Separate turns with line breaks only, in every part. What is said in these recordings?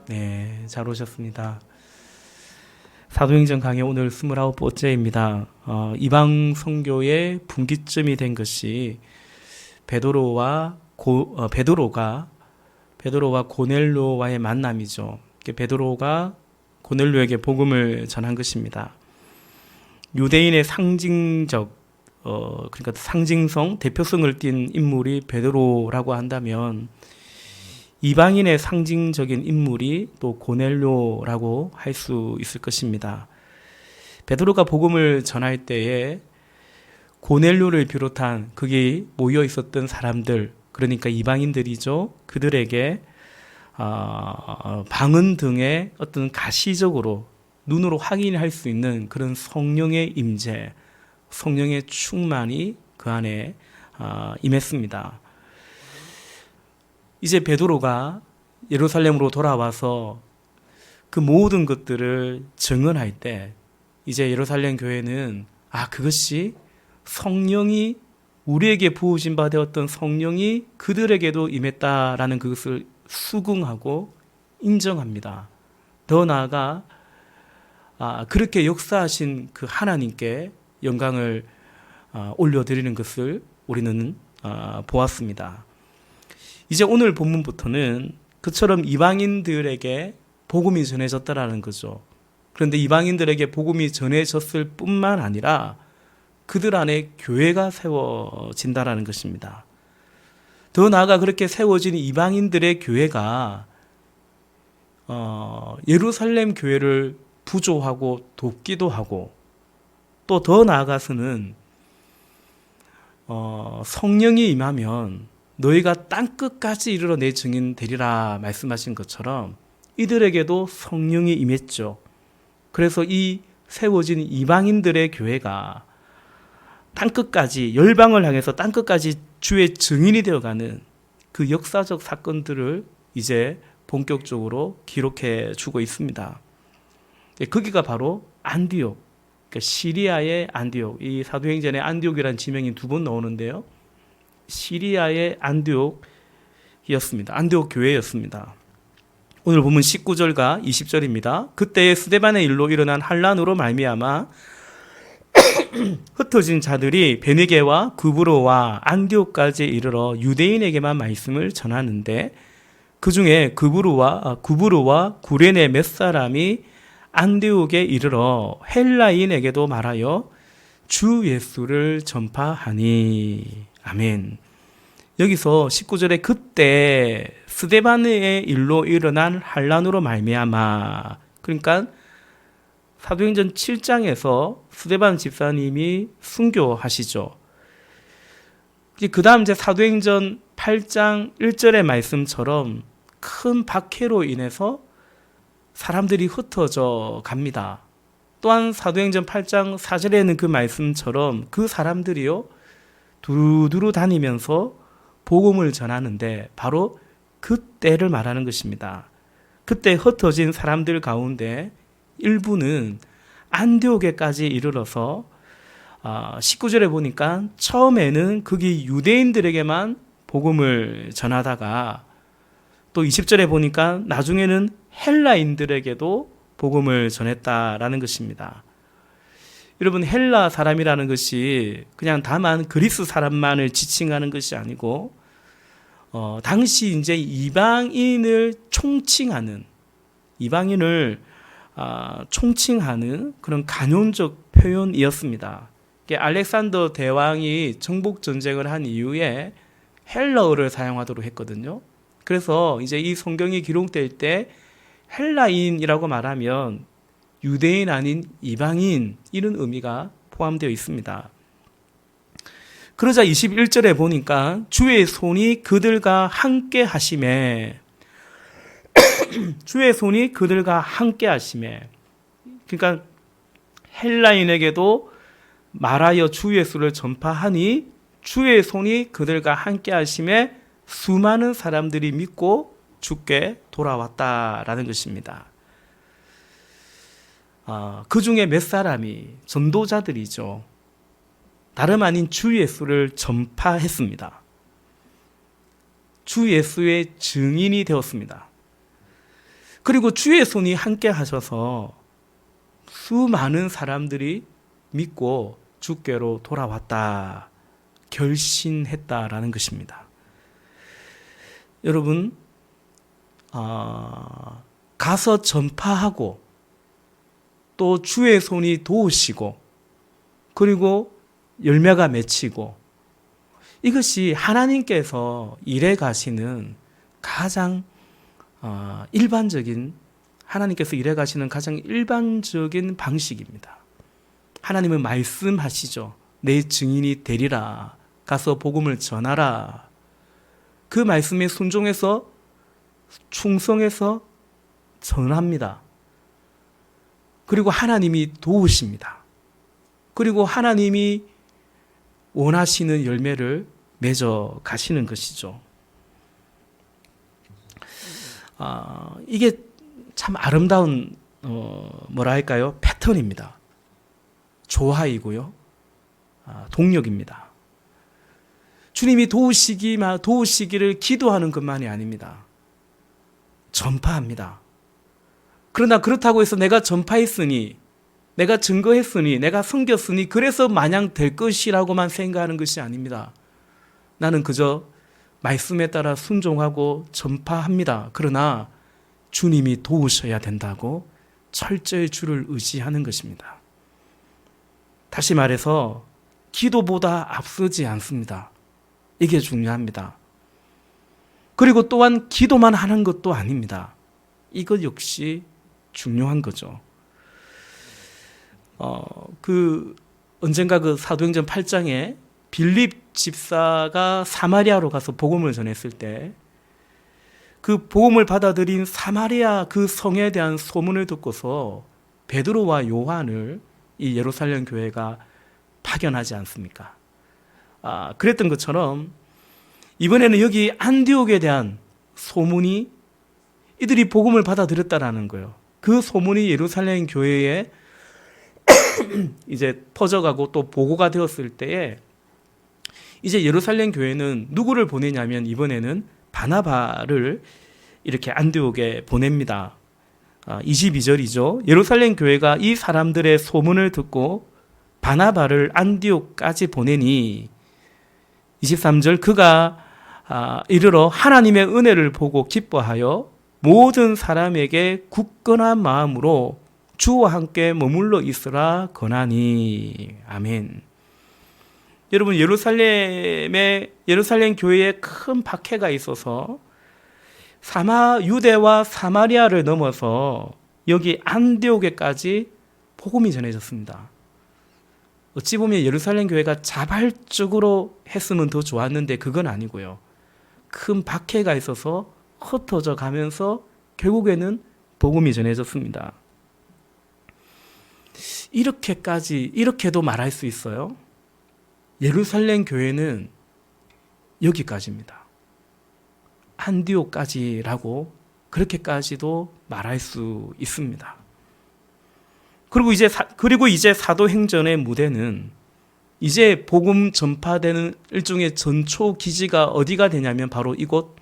네, 잘 오셨습니다. 사도행전 강의 오늘 29번째입니다. 이방 선교의 분기점이 된 것이 베드로가 고넬료와의 만남이죠. 베드로가 고넬료에게 복음을 전한 것입니다. 유대인의 그러니까 상징성, 대표성을 띤 인물이 베드로라고 한다면 이방인의 상징적인 인물이 또 고넬료라고 할 수 있을 것입니다. 베드로가 복음을 전할 때에 고넬료를 비롯한 거기 모여 있었던 사람들, 그러니까 이방인들이죠. 그들에게 방언 등의 어떤 가시적으로 눈으로 확인할 수 있는 그런 성령의 임재, 성령의 충만이 그 안에 임했습니다. 이제 베드로가 예루살렘으로 돌아와서 그 모든 것들을 증언할 때 이제 예루살렘 교회는 그것이 성령이 우리에게 부으신 바 되었던 성령이 그들에게도 임했다라는 그것을 수긍하고 인정합니다. 더 나아가 그렇게 역사하신 그 하나님께 영광을 올려드리는 것을 우리는 보았습니다. 이제 오늘 본문부터는 그처럼 이방인들에게 복음이 전해졌다라는 거죠. 그런데 이방인들에게 복음이 전해졌을 뿐만 아니라 그들 안에 교회가 세워진다라는 것입니다. 더 나아가 그렇게 세워진 이방인들의 교회가 예루살렘 교회를 부조하고 돕기도 하고 또 더 나아가서는 성령이 임하면 너희가 땅끝까지 이르러 내 증인 되리라 말씀하신 것처럼 이들에게도 성령이 임했죠. 그래서 이 세워진 이방인들의 교회가 땅끝까지 열방을 향해서 땅끝까지 주의 증인이 되어가는 그 역사적 사건들을 이제 본격적으로 기록해 주고 있습니다. 거기가 바로 안디옥, 그러니까 시리아의 안디옥. 이 사도행전에 안디옥이라는 지명이 2번 나오는데요. 시리아의 안디옥이었습니다. 안디옥 교회였습니다. 오늘 보면 19절과 20절입니다. 그때의 스데반의 일로 일어난 환란으로 말미암아 흩어진 자들이 베니게와 구브로와 안디옥까지 이르러 유대인에게만 말씀을 전하는데 그 중에 구브로와 구레네 몇 사람이 안디옥에 이르러 헬라인에게도 말하여 주 예수를 전파하니. 아멘. 여기서 19절에 그때 스데반의 일로 일어난 환란으로 말미암아, 그러니까 사도행전 7장에서 스데반 집사님이 순교하시죠. 그 다음 이제 사도행전 8장 1절의 말씀처럼 큰 박해로 인해서 사람들이 흩어져 갑니다. 또한 사도행전 8장 4절에는 그 말씀처럼 그 사람들이요 두루두루 다니면서 복음을 전하는데 바로 그때를 말하는 것입니다. 그때 흩어진 사람들 가운데 일부는 안디옥에까지 이르러서 19절에 보니까 처음에는 거기 유대인들에게만 복음을 전하다가 또 20절에 보니까 나중에는 헬라인들에게도 복음을 전했다라는 것입니다. 여러분, 헬라 사람이라는 것이 그냥 다만 그리스 사람만을 지칭하는 것이 아니고 당시 이제 이방인을 총칭하는 그런 간용적 표현이었습니다. 알렉산더 대왕이 정복 전쟁을 한 이후에 헬라어를 사용하도록 했거든요. 그래서 이제 이 성경이 기록될 때 헬라인이라고 말하면 유대인 아닌 이방인, 이런 의미가 포함되어 있습니다. 그러자 21절에 보니까 주의 손이 그들과 함께 하심에 주의 손이 그들과 함께 하심에, 그러니까 헬라인에게도 말하여 주 예수를 전파하니 주의 손이 그들과 함께 하심에 수많은 사람들이 믿고 주께 돌아왔다라는 것입니다. 그 중에 몇 사람이 전도자들이죠. 다름 아닌 주 예수를 전파했습니다. 주 예수의 증인이 되었습니다. 그리고 주의 손이 함께 하셔서 수많은 사람들이 믿고 주께로 돌아왔다, 결신했다라는 것입니다. 여러분, 가서 전파하고 또 주의 손이 도우시고 그리고 열매가 맺히고, 이것이 하나님께서 일해 가시는 가장 하나님께서 일해 가시는 가장 일반적인 방식입니다. 하나님은 말씀하시죠. 내 증인이 되리라. 가서 복음을 전하라. 그 말씀에 순종해서 충성해서 전합니다. 그리고 하나님이 도우십니다. 그리고 하나님이 원하시는 열매를 맺어 가시는 것이죠. 이게 참 아름다운 패턴입니다. 조화이고요, 동력입니다. 주님이 도우시기를 기도하는 것만이 아닙니다. 전파합니다. 그러나 그렇다고 해서 내가 전파했으니, 내가 증거했으니, 내가 섬겼으니 그래서 마냥 될 것이라고만 생각하는 것이 아닙니다. 나는 그저 말씀에 따라 순종하고 전파합니다. 그러나 주님이 도우셔야 된다고 철저히 주를 의지하는 것입니다. 다시 말해서 기도보다 앞서지 않습니다. 이게 중요합니다. 그리고 또한 기도만 하는 것도 아닙니다. 이것 역시 중요한 거죠. 언젠가 사도행전 8장에 빌립 집사가 사마리아로 가서 복음을 전했을 때 그 복음을 받아들인 사마리아 그 성에 대한 소문을 듣고서 베드로와 요한을 이 예루살렘 교회가 파견하지 않습니까? 그랬던 것처럼 이번에는 여기 안디옥에 대한 소문이, 이들이 복음을 받아들였다라는 거예요. 그 소문이 예루살렘 교회에 이제 퍼져가고 또 보고가 되었을 때에 이제 예루살렘 교회는 누구를 보내냐면 이번에는 바나바를 이렇게 안디옥에 보냅니다. 22절이죠. 예루살렘 교회가 이 사람들의 소문을 듣고 바나바를 안디옥까지 보내니 23절, 그가 이르러 하나님의 은혜를 보고 기뻐하여 모든 사람에게 굳건한 마음으로 주와 함께 머물러 있으라 권하니. 아멘. 여러분, 예루살렘 교회에 큰 박해가 있어서 유대와 사마리아를 넘어서 여기 안디옥에까지 복음이 전해졌습니다. 어찌 보면 예루살렘 교회가 자발적으로 했으면 더 좋았는데 그건 아니고요. 큰 박해가 있어서 흩어져 가면서 결국에는 복음이 전해졌습니다. 이렇게도 말할 수 있어요. 예루살렘 교회는 여기까지입니다. 안디옥까지라고 그렇게까지도 말할 수 있습니다. 그리고 이제 사도행전의 무대는 이제 복음 전파되는 일종의 전초 기지가 어디가 되냐면 바로 이곳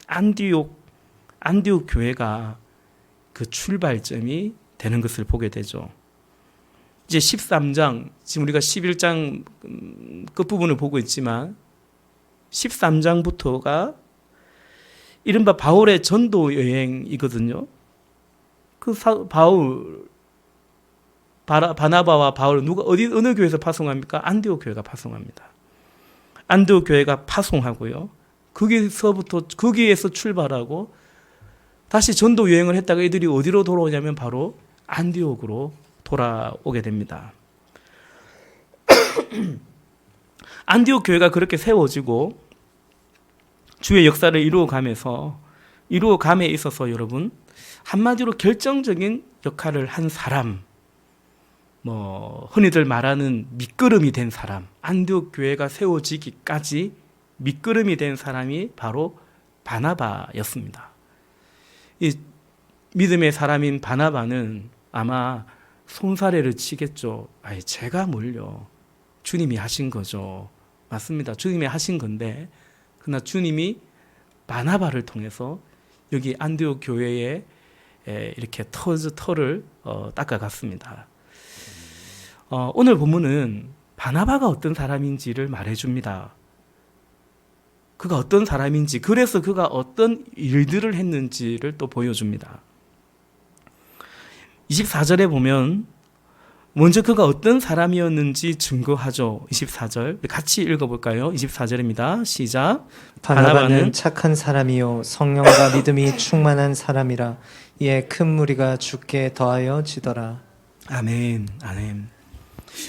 안디옥 교회가 그 출발점이 되는 것을 보게 되죠. 이제 13장, 지금 우리가 11장 끝부분을 보고 있지만 13장부터가 이른바 바울의 전도 여행이거든요. 바나바와 바울, 어느 교회에서 파송합니까? 안디옥 교회가 파송합니다. 안디옥 교회가 파송하고요. 거기에서 출발하고 다시 전도 여행을 했다가 이들이 어디로 돌아오냐면 바로 안디옥으로 돌아오게 됩니다. 안디옥 교회가 그렇게 세워지고 주의 역사를 이루어감에 있어서 여러분, 한마디로 결정적인 역할을 한 사람, 흔히들 말하는 밑거름이 된 사람, 안디옥 교회가 세워지기까지 밑거름이 된 사람이 바로 바나바였습니다. 이 믿음의 사람인 바나바는 아마 손사래를 치겠죠. 제가 뭘요? 주님이 하신 거죠. 맞습니다. 주님이 하신 건데, 그러나 주님이 바나바를 통해서 여기 안디옥 교회에 이렇게 털을 닦아갔습니다. 오늘 본문은 바나바가 어떤 사람인지를 말해줍니다. 그가 어떤 사람인지, 그래서 그가 어떤 일들을 했는지를 또 보여줍니다. 24절에 보면 먼저 그가 어떤 사람이었는지 증거하죠. 24절 같이 읽어볼까요? 24절입니다. 시작.
바나바는 착한 사람이요 성령과 믿음이 충만한 사람이라. 이에 큰 무리가 주께 더하여 지더라.
아멘. 아멘.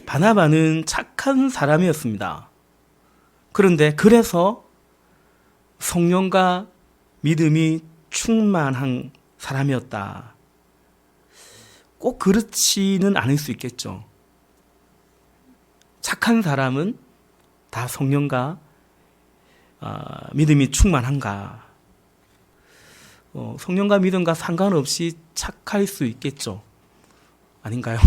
바나바는 착한 사람이었습니다. 그런데 그래서 성령과 믿음이 충만한 사람이었다. 꼭 그렇지는 않을 수 있겠죠. 착한 사람은 다 성령과 믿음이 충만한가? 성령과 믿음과 상관없이 착할 수 있겠죠. 아닌가요?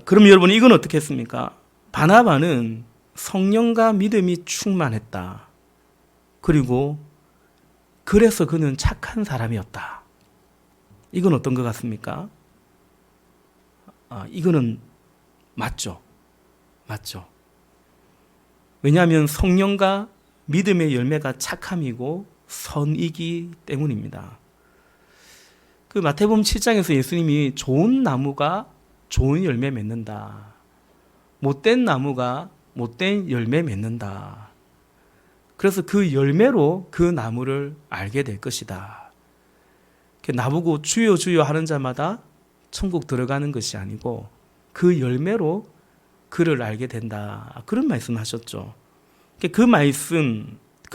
그럼 여러분 이건 어떻게 했습니까? 바나바는 성령과 믿음이 충만했다. 그리고 그래서 그는 착한 사람이었다. 이건 어떤 것 같습니까? 이거는 맞죠. 맞죠. 왜냐하면 성령과 믿음의 열매가 착함이고 선이기 때문입니다. 그 마태복음 7장에서 예수님이 좋은 나무가 좋은 열매 맺는다. 못된 나무가 못된 열매 맺는다. 그래서 그 열매로 그 나무를 알게 될 것이다. 나보고 주여 주여 하는 자마다 천국 들어가는 것이 아니고 그 열매로 그를 알게 된다. 그런 말씀하셨죠. 그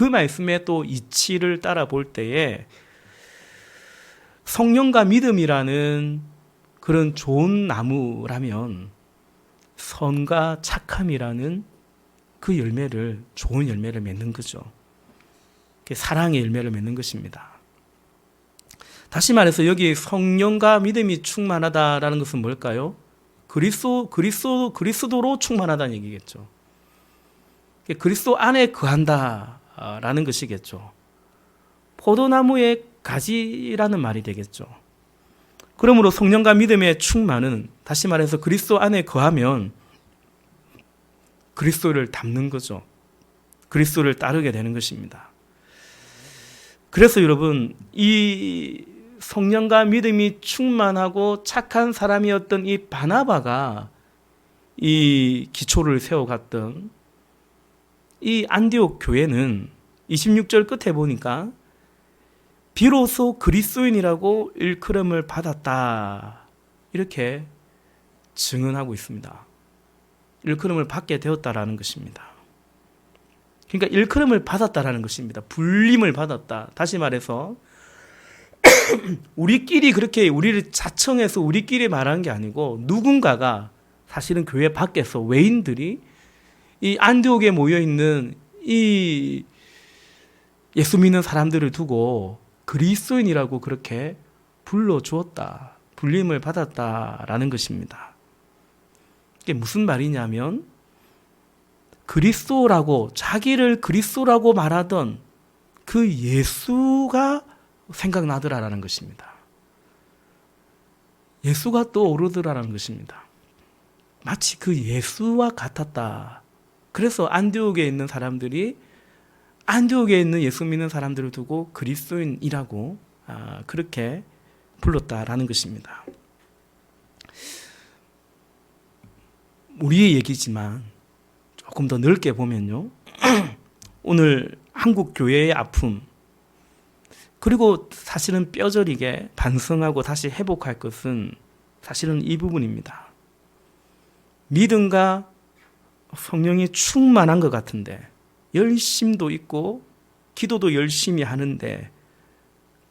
말씀의 또 이치를 따라 볼 때에 성령과 믿음이라는 그런 좋은 나무라면 선과 착함이라는 그 열매를, 좋은 열매를 맺는 거죠. 사랑의 열매를 맺는 것입니다. 다시 말해서 여기 성령과 믿음이 충만하다라는 것은 뭘까요? 그리스도로 충만하다는 얘기겠죠. 그리스도 안에 거한다라는 것이겠죠. 포도나무의 가지라는 말이 되겠죠. 그러므로 성령과 믿음의 충만은 다시 말해서 그리스도 안에 거하면 그리스도를 닮는 거죠. 그리스도를 따르게 되는 것입니다. 그래서 여러분, 이 성령과 믿음이 충만하고 착한 사람이었던 이 바나바가 이 기초를 세워갔던 이 안디옥 교회는 26절 끝에 보니까 비로소 그리스도인이라고 일컬음을 받았다. 이렇게 증언하고 있습니다. 일컬음을 받게 되었다라는 것입니다. 그러니까 일컬음을 받았다라는 것입니다. 불림을 받았다. 다시 말해서 우리끼리 그렇게 우리를 자청해서 우리끼리 말하는 게 아니고 누군가가 사실은 교회 밖에서 외인들이 이 안디옥에 모여 있는 이 예수 믿는 사람들을 두고 그리스도인이라고 그렇게 불러주었다. 불림을 받았다라는 것입니다. 이게 무슨 말이냐면 그리스도라고 자기를 그리스도라고 말하던 그 예수가 생각나더라라는 것입니다. 예수가 또 오르더라라는 것입니다. 마치 그 예수와 같았다. 그래서 안디옥에 있는 사람들이 안디옥에 있는 예수 믿는 사람들을 두고 그리스도인이라고 그렇게 불렀다라는 것입니다. 우리의 얘기지만 조금 더 넓게 보면요. 오늘 한국 교회의 아픔, 그리고 사실은 뼈저리게 반성하고 다시 회복할 것은 사실은 이 부분입니다. 믿음과 성령이 충만한 것 같은데 열심도 있고 기도도 열심히 하는데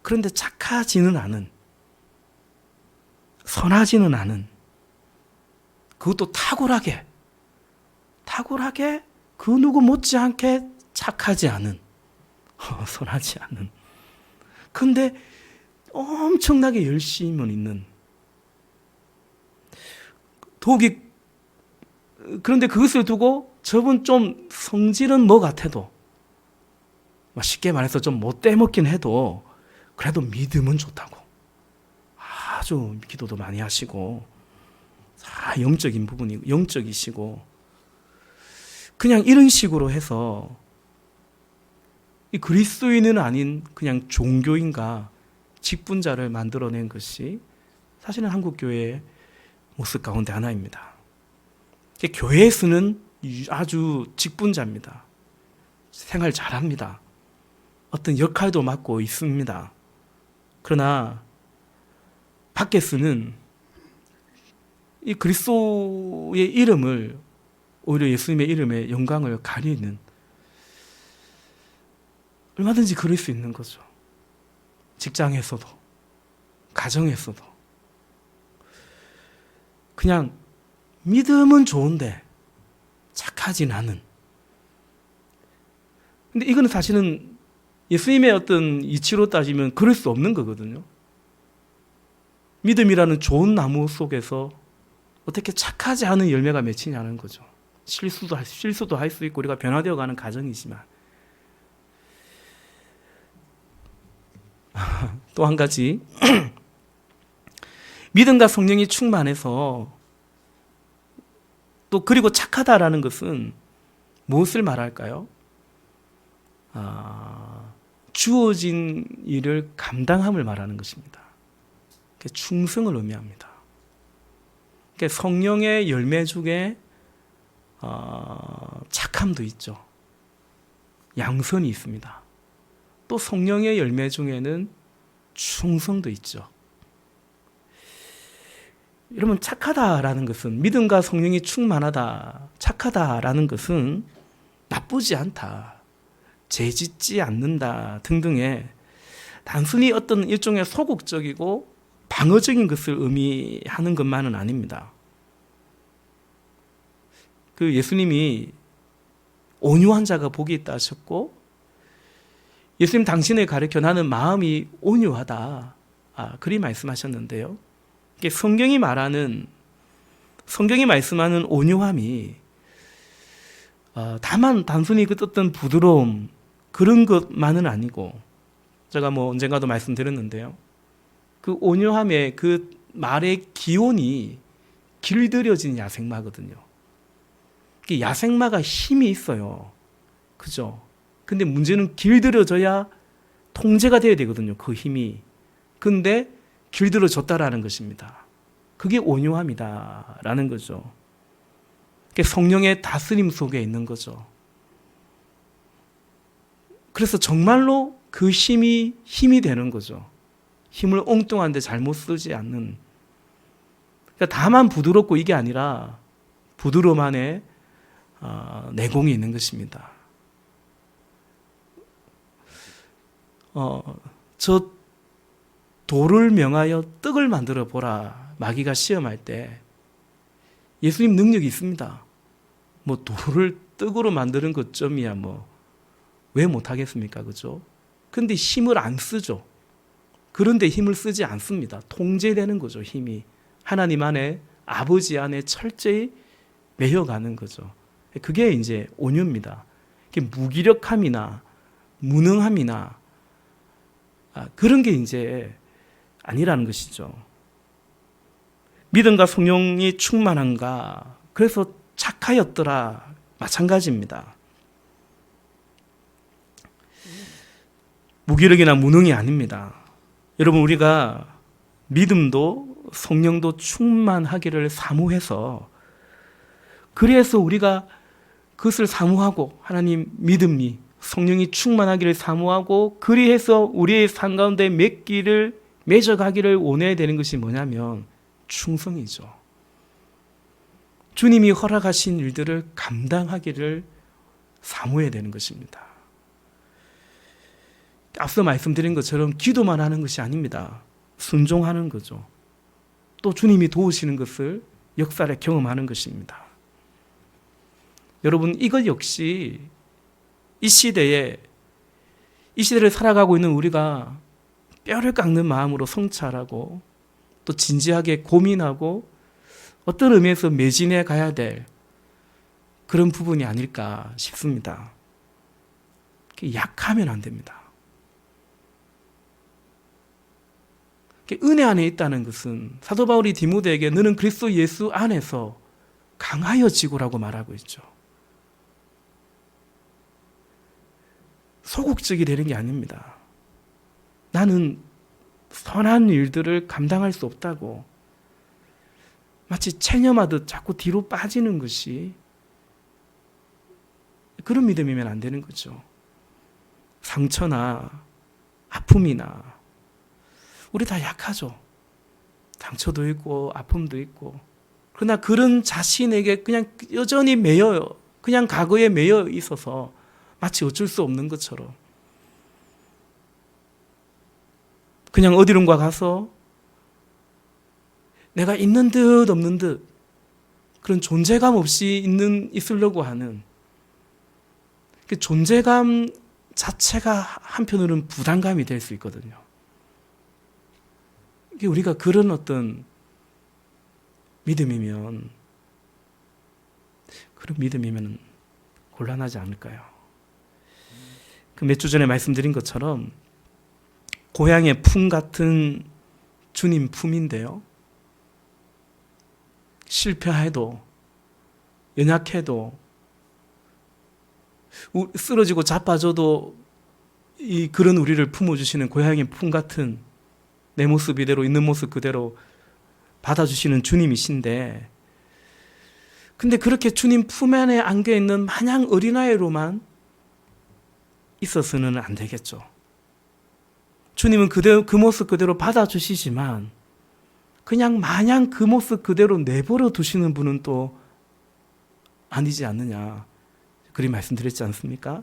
그런데 착하지는 않은, 선하지는 않은, 그것도 탁월하게 그 누구 못지않게 착하지 않은, 선하지 않은, 근데 엄청나게 열심은 있는, 그런데 그것을 두고 저분 좀 성질은 뭐 같아도, 쉽게 말해서 좀 못돼 먹긴 해도 그래도 믿음은 좋다고, 아주 기도도 많이 하시고 영적인 부분이 영적이시고 그냥 이런 식으로 해서 이 그리스도인은 아닌 그냥 종교인가 직분자를 만들어낸 것이 사실은 한국 교회의 모습 가운데 하나입니다. 교회에서는 아주 직분자입니다. 생활 잘합니다. 어떤 역할도 맡고 있습니다. 그러나 밖에서는 이 그리스도의 이름을 오히려 예수님의 이름의 영광을 가리는 얼마든지 그럴 수 있는 거죠. 직장에서도 가정에서도 그냥 믿음은 좋은데 착하진 않은. 근데 이거는 사실은 예수님의 어떤 이치로 따지면 그럴 수 없는 거거든요. 믿음이라는 좋은 나무 속에서 어떻게 착하지 않은 열매가 맺히냐는 거죠. 실수도 할 수 있고 우리가 변화되어 가는 과정이지만 또 한 가지 믿음과 성령이 충만해서 또 그리고 착하다라는 것은 무엇을 말할까요? 주어진 일을 감당함을 말하는 것입니다. 충성을 의미합니다. 성령의 열매 중에 착함도 있죠. 양선이 있습니다. 또 성령의 열매 중에는 충성도 있죠. 여러분, 착하다라는 것은 믿음과 성령이 충만하다, 착하다라는 것은 나쁘지 않다, 죄짓지 않는다 등등의 단순히 어떤 일종의 소극적이고 방어적인 것을 의미하는 것만은 아닙니다. 그 예수님이 온유한 자가 복이 있다 하셨고 예수님 당신을 가르쳐 나는 마음이 온유하다 그리 말씀하셨는데요. 이게 성경이 말씀하는 온유함이 다만 단순히 그 어떤 부드러움 그런 것만은 아니고 제가 언젠가도 말씀드렸는데요. 그 온유함의 그 말의 기온이 길들여진 야생마거든요. 야생마가 힘이 있어요. 그죠? 근데 문제는 길들여져야 통제가 돼야 되거든요. 그 힘이. 근데 길들여졌다라는 것입니다. 그게 온유함이다라는 거죠. 성령의 다스림 속에 있는 거죠. 그래서 정말로 그 힘이 되는 거죠. 힘을 엉뚱한데 잘못 쓰지 않는. 그러니까 다만 부드럽고 이게 아니라 부드러움 안에 내공이 있는 것입니다. 저 돌을 명하여 떡을 만들어 보라. 마귀가 시험할 때 예수님 능력이 있습니다. 돌을 떡으로 만드는 것점이야 왜 못하겠습니까? 그죠? 근데 힘을 안 쓰죠. 그런데 힘을 쓰지 않습니다. 통제되는 거죠. 힘이 하나님 안에 아버지 안에 철저히 매여가는 거죠. 그게 이제 온유입니다. 무기력함이나 무능함이나 그런 게 이제 아니라는 것이죠. 믿음과 성령이 충만한가? 그래서 착하였더라. 마찬가지입니다. 무기력이나 무능이 아닙니다. 여러분, 우리가 믿음도 성령도 충만하기를 사모해서 그래서 우리가 그것을 사모하고 하나님 믿음이 성령이 충만하기를 사모하고 그리해서 우리의 삶 가운데 맺어가기를 원해야 되는 것이 뭐냐면 충성이죠. 주님이 허락하신 일들을 감당하기를 사모해야 되는 것입니다. 앞서 말씀드린 것처럼 기도만 하는 것이 아닙니다. 순종하는 거죠. 또 주님이 도우시는 것을 역사를 경험하는 것입니다. 여러분, 이것 역시 이 시대를 살아가고 있는 우리가 뼈를 깎는 마음으로 성찰하고 또 진지하게 고민하고 어떤 의미에서 매진해 가야 될 그런 부분이 아닐까 싶습니다. 약하면 안 됩니다. 은혜 안에 있다는 것은 사도 바울이 디모데에게 너는 그리스도 예수 안에서 강하여지고라고 말하고 있죠. 소극적이 되는 게 아닙니다. 나는 선한 일들을 감당할 수 없다고 마치 체념하듯 자꾸 뒤로 빠지는 것이 그런 믿음이면 안 되는 거죠. 상처나 아픔이나 우리 다 약하죠. 상처도 있고 아픔도 있고. 그러나 그런 자신에게 그냥 여전히 그냥 과거에 매여 있어서 마치 어쩔 수 없는 것처럼 그냥 어디론가 가서 내가 있는 듯 없는 듯 그런 존재감 없이 있으려고 하는 그 존재감 자체가 한편으로는 부담감이 될 수 있거든요. 우리가 그런 어떤 믿음이면 곤란하지 않을까요? 그 몇 주 전에 말씀드린 것처럼 고향의 품 같은 주님 품인데요. 실패해도 연약해도 쓰러지고 자빠져도 그런 우리를 품어주시는 고향의 품 같은 내 모습 이대로 있는 모습 그대로 받아주시는 주님이신데 근데 그렇게 주님 품 안에 안겨있는 마냥 어린아이로만 있어서는 안 되겠죠. 주님은 그 모습 그대로 받아주시지만 그냥 마냥 그 모습 그대로 내버려 두시는 분은 또 아니지 않느냐. 그리 말씀드렸지 않습니까?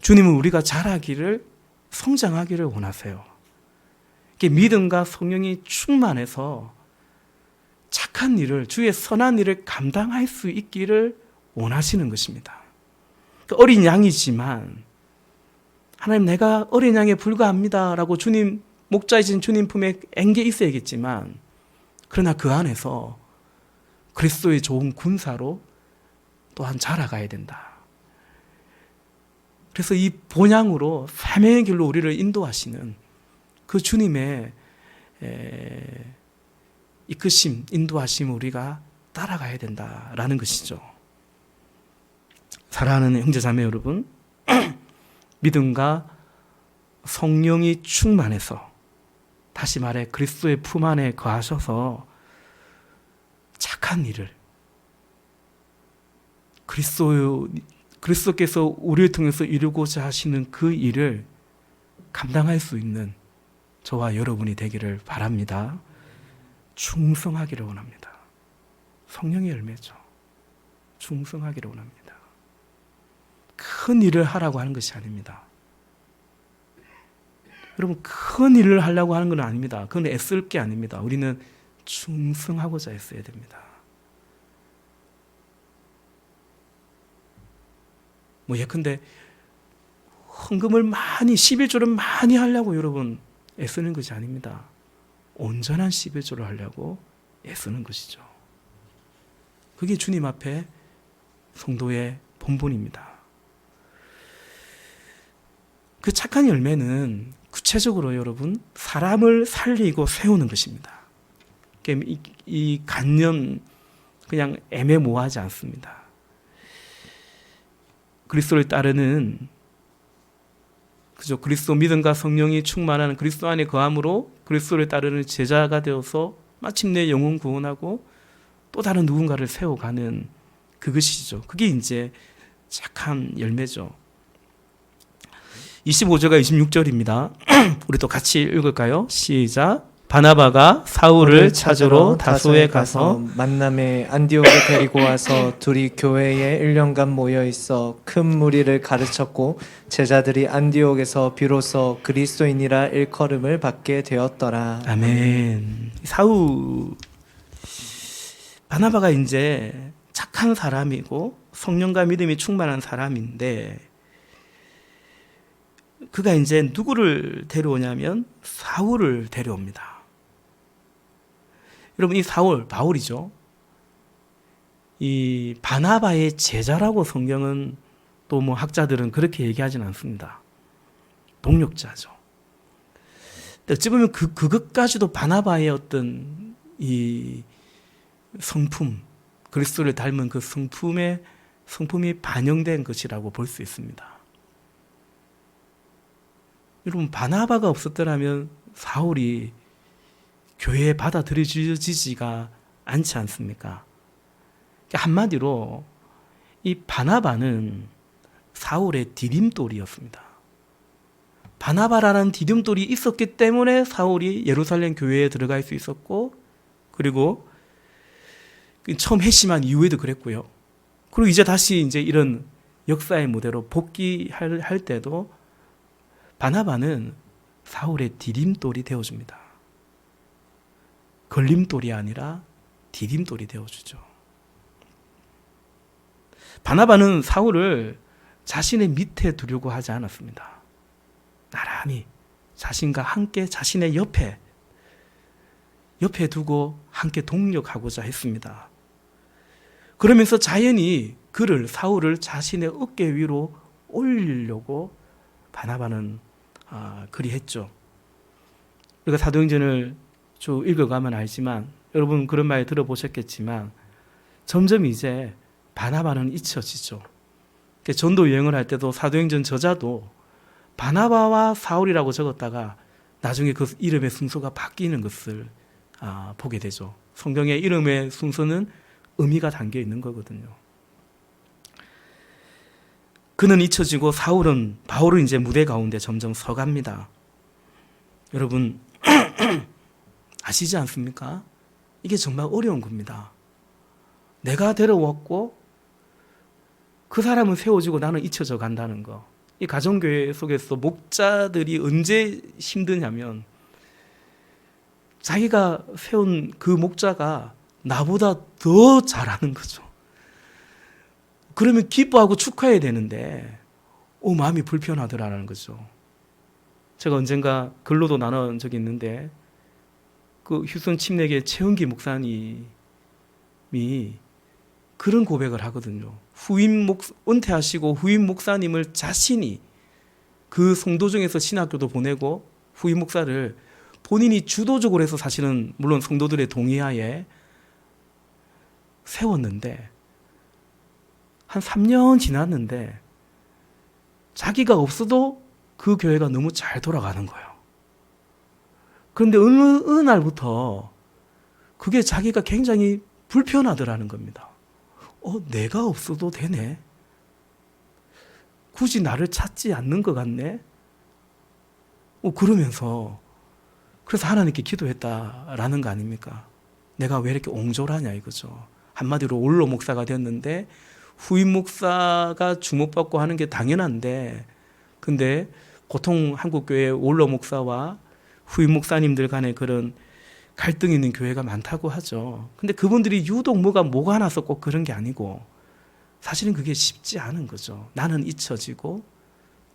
주님은 우리가 자라기를 성장하기를 원하세요. 믿음과 성령이 충만해서 착한 일을 주의 선한 일을 감당할 수 있기를 원하시는 것입니다. 어린 양이지만 하나님 내가 어린 양에 불과합니다 라고 주님 목자이신 주님 품에 앵겨 있어야겠지만 그러나 그 안에서 그리스도의 좋은 군사로 또한 자라가야 된다. 그래서 이 본향으로 삶의 길로 우리를 인도하시는 그 주님의 이끄심, 인도하심 우리가 따라가야 된다라는 것이죠. 사랑하는 형제자매 여러분, 믿음과 성령이 충만해서 다시 말해 그리스도의 품 안에 거하셔서 착한 일을 그리스도께서 우리를 통해서 이루고자 하시는 그 일을 감당할 수 있는 저와 여러분이 되기를 바랍니다. 충성하기를 원합니다. 성령의 열매죠. 충성하기를 원합니다. 큰 일을 하라고 하는 것이 아닙니다. 여러분 큰 일을 하려고 하는 건 아닙니다. 그건 애쓸 게 아닙니다. 우리는 충성하고자 애써야 됩니다. 예컨대 헌금을 많이 11조를 많이 하려고 여러분 애쓰는 것이 아닙니다. 온전한 11조를 하려고 애쓰는 것이죠. 그게 주님 앞에 성도의 본분입니다. 그 착한 열매는 구체적으로 여러분 사람을 살리고 세우는 것입니다. 이 관념 그냥 애매모호하지 않습니다. 그리스도를 따르는 그리스도 믿음과 성령이 충만한 그리스도 안에 거함으로 그리스도를 따르는 제자가 되어서 마침내 영혼 구원하고 또 다른 누군가를 세워가는 그것이죠. 그게 이제 착한 열매죠. 25절과 26절입니다. 우리 또 같이 읽을까요? 시작. 바나바가 사울을 찾으러 다소에 가서
만남에 안디옥에 데리고 와서 둘이 교회에 1년간 모여 있어 큰 무리를 가르쳤고 제자들이 안디옥에서 비로소 그리스도인이라 일컬음을 받게 되었더라.
아멘. 바나바가 이제 착한 사람이고 성령과 믿음이 충만한 사람인데 그가 이제 누구를 데려오냐면 사울을 데려옵니다. 여러분 이 사울, 바울이죠. 이 바나바의 제자라고 성경은 또 학자들은 그렇게 얘기하진 않습니다. 동력자죠. 어찌 보면 그것까지도 바나바의 어떤 이 성품, 그리스도를 닮은 그 성품이 반영된 것이라고 볼 수 있습니다. 여러분, 바나바가 없었더라면 사울이 교회에 받아들여지지가 않지 않습니까? 한마디로 이 바나바는 사울의 디딤돌이었습니다. 바나바라는 디딤돌이 있었기 때문에 사울이 예루살렘 교회에 들어갈 수 있었고, 그리고 처음 회심한 이후에도 그랬고요. 그리고 이제 다시 이런 역사의 무대로 복귀할 때도 바나바는 사울의 디딤돌이 되어줍니다. 걸림돌이 아니라 디딤돌이 되어주죠. 바나바는 사울을 자신의 밑에 두려고 하지 않았습니다. 나란히 자신과 함께 자신의 옆에 두고 함께 동력하고자 했습니다. 그러면서 자연히 사울을 자신의 어깨 위로 올리려고 바나바는 그리했죠. 우리가 사도행전을 쭉 읽어가면 알지만, 여러분 그런 말 들어보셨겠지만 점점 이제 바나바는 잊혀지죠. 전도 여행을 할 때도 사도행전 저자도 바나바와 사울이라고 적었다가 나중에 그 이름의 순서가 바뀌는 것을 보게 되죠. 성경의 이름의 순서는 의미가 담겨 있는 거거든요. 그는 잊혀지고 바울은 이제 무대 가운데 점점 서갑니다. 여러분 아시지 않습니까? 이게 정말 어려운 겁니다. 내가 데려왔고 그 사람은 세워지고 나는 잊혀져 간다는 거. 이 가정교회 속에서 목자들이 언제 힘드냐면 자기가 세운 그 목자가 나보다 더 잘하는 거죠. 그러면 기뻐하고 축하해야 되는데 마음이 불편하더라는 거죠. 제가 언젠가 글로도 나눈 적이 있는데 그 휴선 침례교회 최은기 목사님이 그런 고백을 하거든요. 은퇴하시고 후임 목사님을 자신이 그 성도 중에서 신학교도 보내고 후임 목사를 본인이 주도적으로 해서 사실은 물론 성도들의 동의하에 세웠는데 한 3년 지났는데 자기가 없어도 그 교회가 너무 잘 돌아가는 거예요. 그런데 어느 날부터 그게 자기가 굉장히 불편하더라는 겁니다. 내가 없어도 되네? 굳이 나를 찾지 않는 것 같네? 그러면서 그래서 하나님께 기도했다라는 거 아닙니까? 내가 왜 이렇게 옹졸하냐 이거죠. 한마디로 원로 목사가 됐는데 후임 목사가 주목받고 하는 게 당연한데, 근데 보통 한국교회 원로 목사와 후임 목사님들 간에 그런 갈등이 있는 교회가 많다고 하죠. 근데 그분들이 유독 뭐가 나서 꼭 그런 게 아니고 사실은 그게 쉽지 않은 거죠. 나는 잊혀지고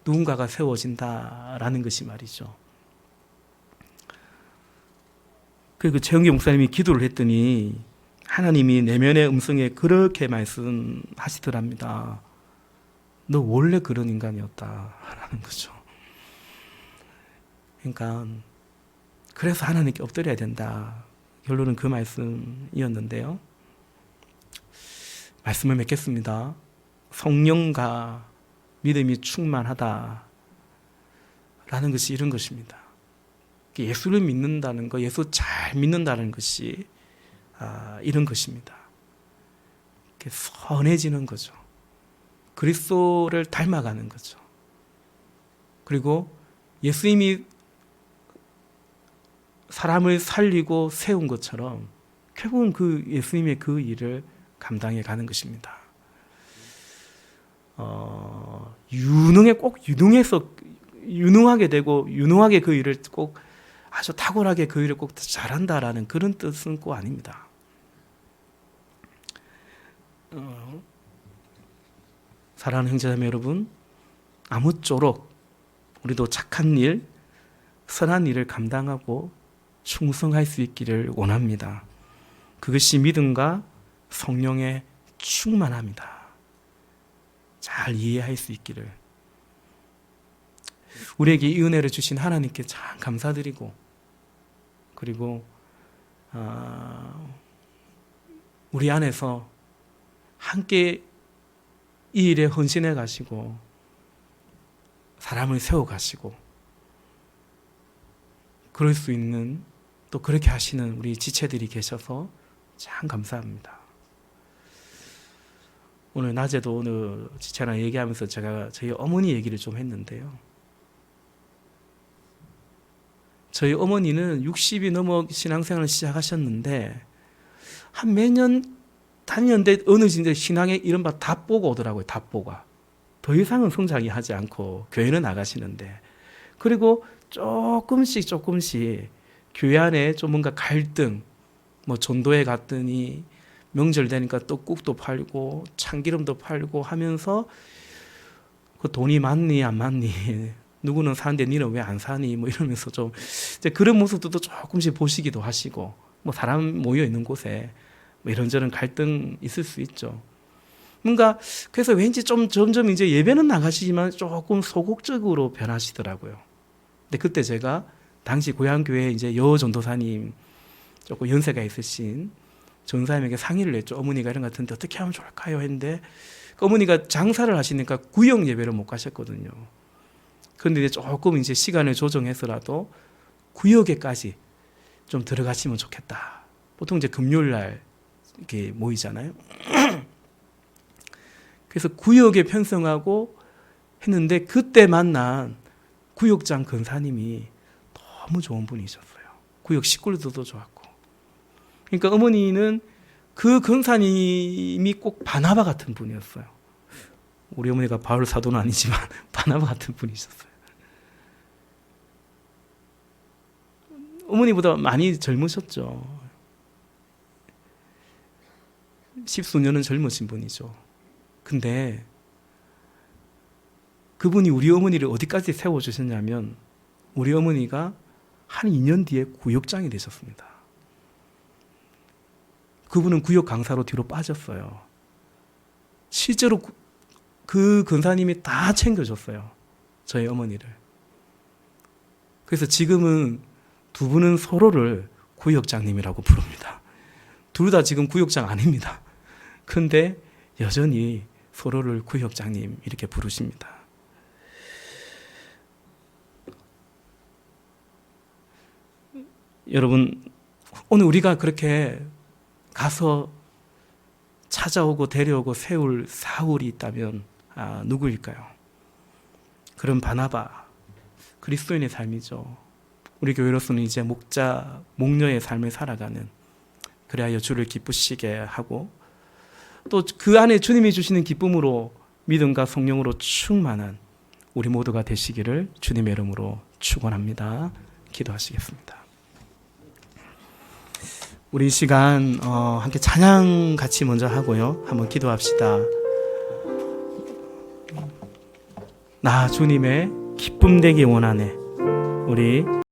누군가가 세워진다라는 것이 말이죠. 그리고 최영기 목사님이 기도를 했더니 하나님이 내면의 음성에 그렇게 말씀하시더랍니다. 너 원래 그런 인간이었다라는 거죠. 그러니까 그래서 하나님께 엎드려야 된다. 결론은 그 말씀이었는데요. 말씀을 맺겠습니다. 성령과 믿음이 충만하다 라는 것이 이런 것입니다. 예수를 믿는다는 것, 예수 잘 믿는다는 것이 이런 것입니다. 선해지는 거죠. 그리스도를 닮아가는 거죠. 그리고 예수님이 사람을 살리고 세운 것처럼 결국은 그 예수님의 그 일을 감당해 가는 것입니다. 유능하게 되고 유능하게 그 일을 꼭 아주 탁월하게 그 일을 꼭 잘한다라는 그런 뜻은 꼭 아닙니다. 사랑하는 형제자매 여러분, 아무쪼록 우리도 착한 일, 선한 일을 감당하고 충성할 수 있기를 원합니다. 그것이 믿음과 성령의 충만합니다. 잘 이해할 수 있기를. 우리에게 이 은혜를 주신 하나님께 참 감사드리고 그리고 우리 안에서 함께 이 일에 헌신해 가시고 사람을 세워 가시고 그럴 수 있는, 또 그렇게 하시는 우리 지체들이 계셔서 참 감사합니다. 오늘 낮에도 오늘 지체랑 얘기하면서 제가 저희 어머니 얘기를 좀 했는데요. 저희 어머니는 60이 넘어 신앙생활을 시작하셨는데 한 몇 년 다녔는데 어느 이제 신앙의 이른바 답보가 오더라고요. 답보가. 더 이상은 성장이 하지 않고 교회는 나가시는데, 그리고 조금씩 교회 안에 좀 뭔가 갈등, 뭐 전도회 갔더니 명절 되니까 떡국도 팔고 참기름도 팔고 하면서 그 돈이 많니 안 많니, 누구는 사는데 니는 왜 안 사니, 뭐 이러면서 좀 이제 그런 모습들도 조금씩 보시기도 하시고, 뭐 사람 모여 있는 곳에 뭐 이런저런 갈등 있을 수 있죠. 뭔가 그래서 왠지 좀 점점 이제 예배는 나가시지만 조금 소극적으로 변하시더라고요. 근데 그때 제가 당시 고향교회 이제 전도사님 조금 연세가 있으신 전사님에게 상의를 했죠. 어머니가 이런 것 같은데 어떻게 하면 좋을까요? 했는데 그 어머니가 장사를 하시니까 구역 예배를 못 가셨거든요. 그런데 이제 조금 이제 시간을 조정해서라도 구역에까지 좀 들어가시면 좋겠다. 보통 이제 금요일 날 이렇게 모이잖아요. 그래서 구역에 편성하고 했는데 그때 만난 구역장 근사님이 너무 좋은 분이셨어요. 구역 식구들도 좋았고. 그러니까 어머니는 그 근사님이 꼭 바나바 같은 분이었어요. 우리 어머니가 바울 사도는 아니지만 바나바 같은 분이셨어요. 어머니보다 많이 젊으셨죠. 10수년은 젊으신 분이죠. 근데 그분이 우리 어머니를 어디까지 세워주셨냐면 우리 어머니가 한 2년 뒤에 구역장이 되셨습니다. 그분은 구역 강사로 뒤로 빠졌어요. 실제로 그 근사님이 다 챙겨줬어요. 저희 어머니를. 그래서 지금은 두 분은 서로를 구역장님이라고 부릅니다. 둘 다 지금 구역장 아닙니다. 근데 여전히 서로를 구역장님 이렇게 부르십니다. 여러분, 오늘 우리가 그렇게 가서 찾아오고 데려오고 세울 사울이 있다면 누구일까요? 그런 바나바, 그리스도인의 삶이죠. 우리 교회로서는 이제 목자, 목녀의 삶을 살아가는, 그래야 주를 기쁘시게 하고 또 그 안에 주님이 주시는 기쁨으로 믿음과 성령으로 충만한 우리 모두가 되시기를 주님의 이름으로 축원합니다. 기도하시겠습니다. 우리 이 시간 함께 찬양 같이 먼저 하고요. 한번 기도합시다. 나 주님의 기쁨 되기 원하네. 우리